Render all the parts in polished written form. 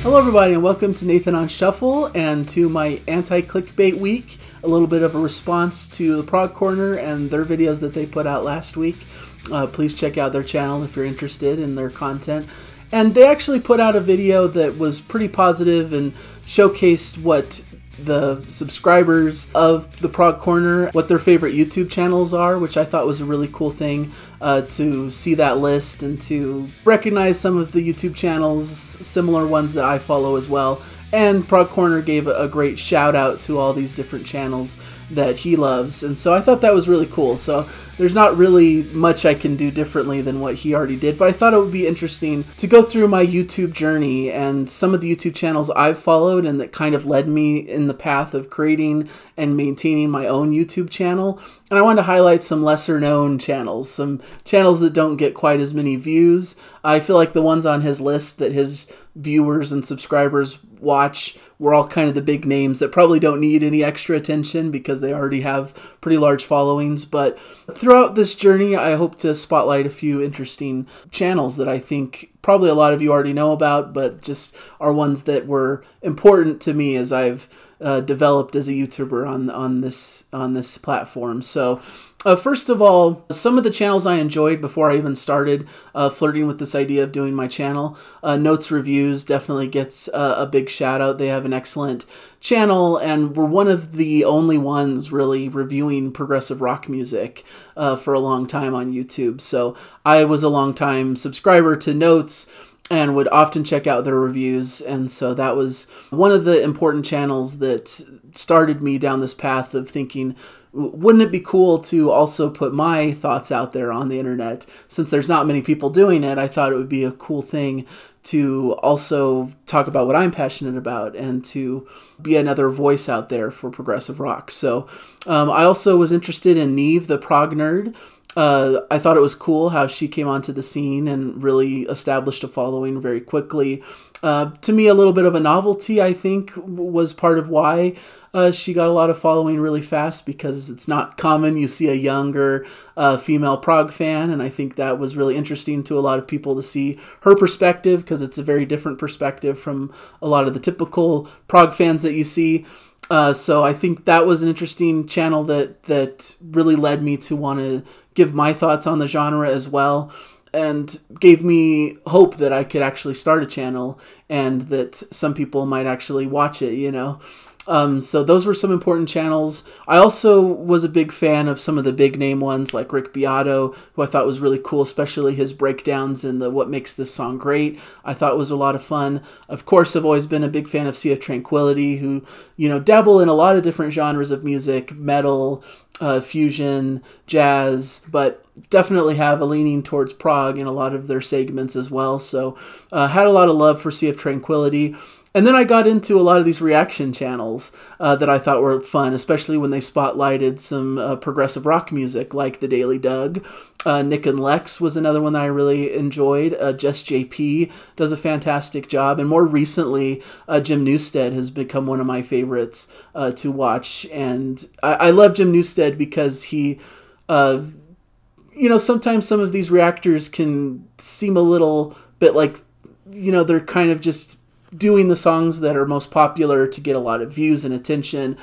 Hello everybody and welcome to Nathan on Shuffle and to my anti-clickbait week, a little bit of a response to the Prog Corner and their videos that they put out last week. Please check out their channel if you're interested in their content. And they actually put out a video that was pretty positive and showcased what the subscribers of the Prog Corner, what their favorite YouTube channels are, which I thought was a really cool thing to see that list and to recognize some of the YouTube channels, similar ones that I follow as well. And Prog Corner gave a great shout out to all these different channels that he loves, and so I thought that was really cool. So there's not really much I can do differently than what he already did, but I thought it would be interesting to go through my YouTube journey and some of the YouTube channels I've followed and that kind of led me in the path of creating and maintaining my own YouTube channel. And I wanted to highlight some lesser known channels, some channels that don't get quite as many views. I feel like the ones on his list that his viewers and subscribers watch were all kind of the big names that probably don't need any extra attention because they already have pretty large followings. But throughout this journey, I hope to spotlight a few interesting channels that I think probably a lot of you already know about, but just are ones that were important to me as I've developed as a YouTuber on this platform. So first of all, some of the channels I enjoyed before I even started flirting with this idea of doing my channel. Notes Reviews definitely gets a big shout out. They have an excellent channel and were one of the only ones really reviewing progressive rock music for a long time on YouTube. So I was a long time subscriber to Notes and would often check out their reviews, and so that was one of the important channels that started me down this path of thinking, wouldn't it be cool to also put my thoughts out there on the internet? Since there's not many people doing it, I thought it would be a cool thing to also talk about what I'm passionate about and to be another voice out there for progressive rock. So I also was interested in Neve, the prog nerd. I thought it was cool how she came onto the scene and really established a following very quickly. To me, a little bit of a novelty, I think, was part of why she got a lot of following really fast, because it's not common you see a younger female prog fan, and I think that was really interesting to a lot of people to see her perspective, because it's a very different perspective from a lot of the typical prog fans that you see. So I think that was an interesting channel that really led me to want to give my thoughts on the genre as well, and gave me hope that I could actually start a channel and that some people might actually watch it, you know. So those were some important channels. I also was a big fan of some of the big name ones like Rick Beato, who I thought was really cool, especially his breakdowns and the what makes this song great. I thought was a lot of fun. Of course, I've always been a big fan of Sea of Tranquility, who, you know, dabble in a lot of different genres of music, metal, fusion, jazz, but definitely have a leaning towards prog in a lot of their segments as well. So had a lot of love for Sea of Tranquility. And then I got into a lot of these reaction channels that I thought were fun, especially when they spotlighted some progressive rock music like The Daily Doug. Nick and Lex was another one that I really enjoyed. Just JP does a fantastic job. And more recently, Jim Newstead has become one of my favorites to watch. And I love Jim Newstead because he, you know, sometimes some of these reactors can seem a little bit like, you know, they're kind of just doing the songs that are most popular to get a lot of views and attention.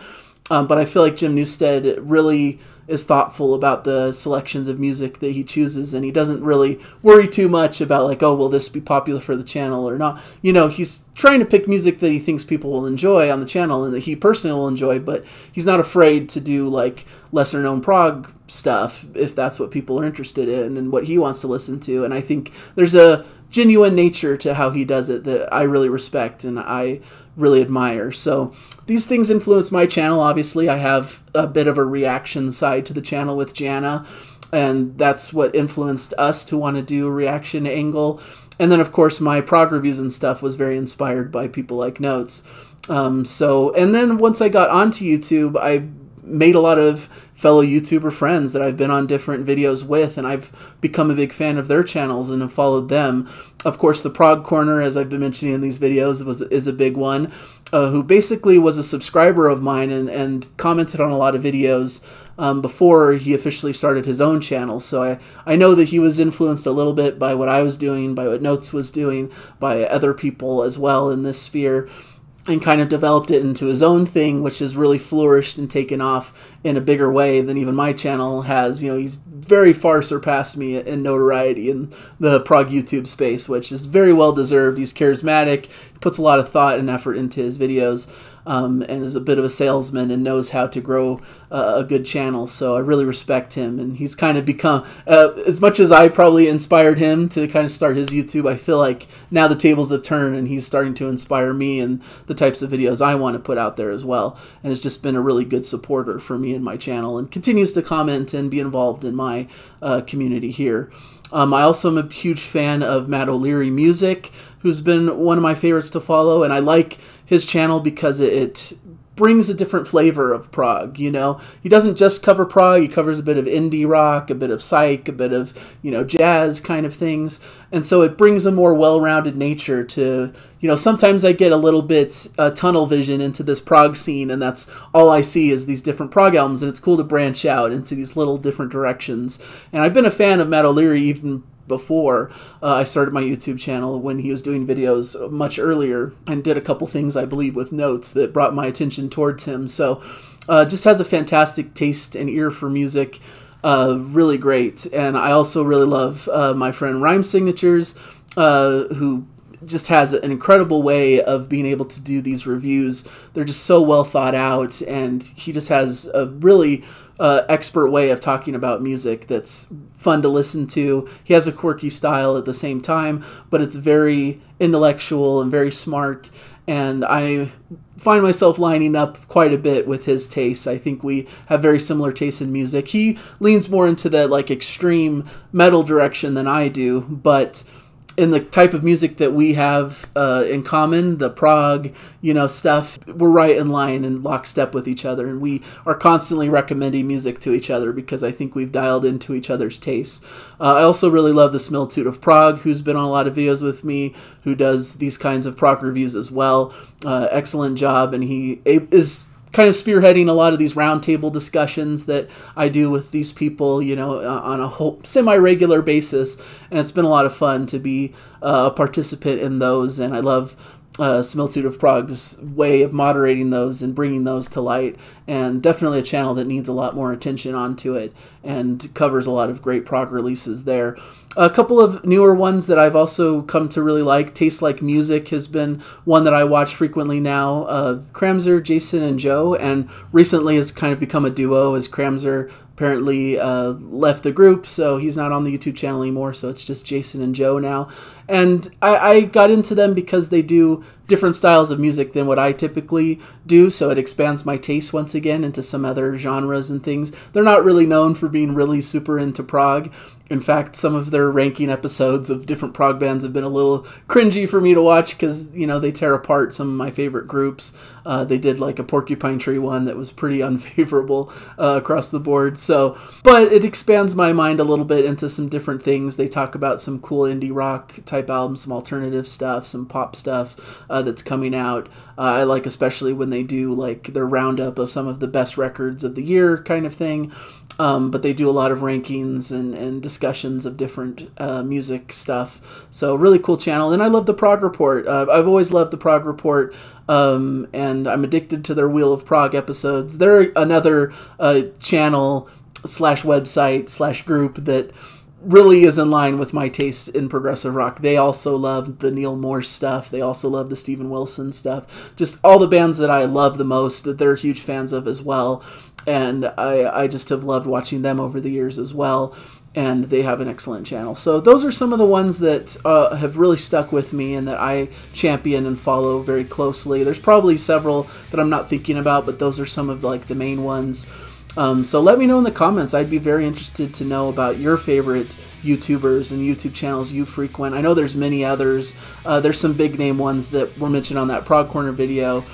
But I feel like Jim Newstead really is thoughtful about the selections of music that he chooses, and he doesn't really worry too much about like, oh, will this be popular for the channel or not? You know, he's trying to pick music that he thinks people will enjoy on the channel and that he personally will enjoy, but he's not afraid to do like lesser known prog stuff if that's what people are interested in and what he wants to listen to. And I think there's a genuine nature to how he does it that I really respect and I really admire. So these things influence my channel. Obviously, I have a bit of a reaction side to the channel with Jana, and that's what influenced us to want to do a reaction angle. And then, of course, my prog reviews and stuff was very inspired by people like Notes. And then once I got onto YouTube, I made a lot of fellow YouTuber friends that I've been on different videos with, and I've become a big fan of their channels and have followed them. Of course, the Prog Corner, as I've been mentioning in these videos, is a big one, who basically was a subscriber of mine and commented on a lot of videos before he officially started his own channel. So I know that he was influenced a little bit by what I was doing, by what Notes was doing, by other people as well in this sphere, and kind of developed it into his own thing, which has really flourished and taken off in a bigger way than even my channel has. You know, he's very far surpassed me in notoriety in the prog YouTube space, which is very well deserved. He's charismatic, puts a lot of thought and effort into his videos, and is a bit of a salesman and knows how to grow a good channel. So I really respect him, and he's kind of become, as much as I probably inspired him to kind of start his YouTube, I feel like now the tables have turned and he's starting to inspire me and the types of videos I want to put out there as well, and has just been a really good supporter for me and my channel, and continues to comment and be involved in my community here. I also am a huge fan of Matt O'Leary Music, who's been one of my favorites to follow, and I like his channel because it brings a different flavor of prog. You know, he doesn't just cover prog, he covers a bit of indie rock, a bit of psych, a bit of, you know, jazz kind of things, and so it brings a more well-rounded nature to, you know, sometimes I get a little bit tunnel vision into this prog scene, and that's all I see is these different prog albums, and it's cool to branch out into these little different directions. And I've been a fan of Matt O'Leary even before I started my YouTube channel, when he was doing videos much earlier, and did a couple things, I believe, with Notes that brought my attention towards him. So just has a fantastic taste and ear for music, really great. And I also really love my friend Rhyme Signatures, who just has an incredible way of being able to do these reviews. They're just so well thought out, and he just has a really expert way of talking about music that's fun to listen to. He has a quirky style at the same time, but it's very intellectual and very smart, and I find myself lining up quite a bit with his tastes. I think we have very similar tastes in music. He leans more into the like extreme metal direction than I do, but in the type of music that we have in common, the prog, you know, stuff, we're right in line and lockstep with each other, and we are constantly recommending music to each other because I think we've dialed into each other's tastes. I also really love the Smiltude of Prog, who's been on a lot of videos with me, who does these kinds of prog reviews as well. Excellent job, and he is kind of spearheading a lot of these roundtable discussions that I do with these people, you know, on a whole semi-regular basis, and it's been a lot of fun to be a participant in those, and I love Smiltude of Prog's way of moderating those and bringing those to light, and definitely a channel that needs a lot more attention onto it and covers a lot of great prog releases there. A couple of newer ones that I've also come to really like. Taste Like Music has been one that I watch frequently now. Kramzer, Jason, and Joe, and recently has kind of become a duo as Kramzer apparently left the group, so he's not on the YouTube channel anymore, so it's just Jason and Joe now. And I got into them because they do different styles of music than what I typically do, so it expands my taste once again into some other genres and things. They're not really known for being really super into prog. In fact, some of their ranking episodes of different prog bands have been a little cringy for me to watch because, you know, they tear apart some of my favorite groups. They did like a Porcupine Tree one that was pretty unfavorable across the board. So, but it expands my mind a little bit into some different things. They talk about some cool indie rock type albums, some alternative stuff, some pop stuff that's coming out. I like especially when they do like their roundup of some of the best records of the year kind of thing. But they do a lot of rankings and discussions of different music stuff. So really cool channel. And I love the Prog Report. I've always loved the Prog Report, and I'm addicted to their Wheel of Prog episodes. They're another channel slash website slash group that really is in line with my tastes in progressive rock. They also love the Neil Morse stuff. They also love the Steven Wilson stuff. Just all the bands that I love the most that they're huge fans of as well. And I just have loved watching them over the years as well. And they have an excellent channel. So those are some of the ones that have really stuck with me and that I champion and follow very closely. There's probably several that I'm not thinking about, but those are some of like the main ones. So let me know in the comments. I'd be very interested to know about your favorite YouTubers and YouTube channels you frequent. I know there's many others. There's some big name ones that were mentioned on that Prog Corner video.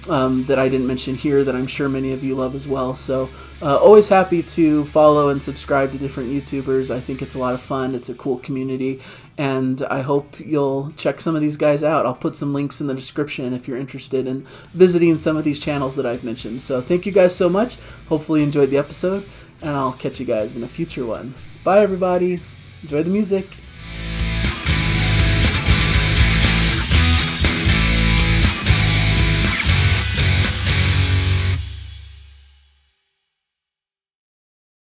that I didn't mention here that I'm sure many of you love as well. So always happy to follow and subscribe to different YouTubers. I think it's a lot of fun. It's a cool community, and I hope you'll check some of these guys out. I'll put some links in the description if you're interested in visiting some of these channels that I've mentioned. So thank you guys so much. Hopefully you enjoyed the episode, and I'll catch you guys in a future one. Bye everybody. Enjoy the music.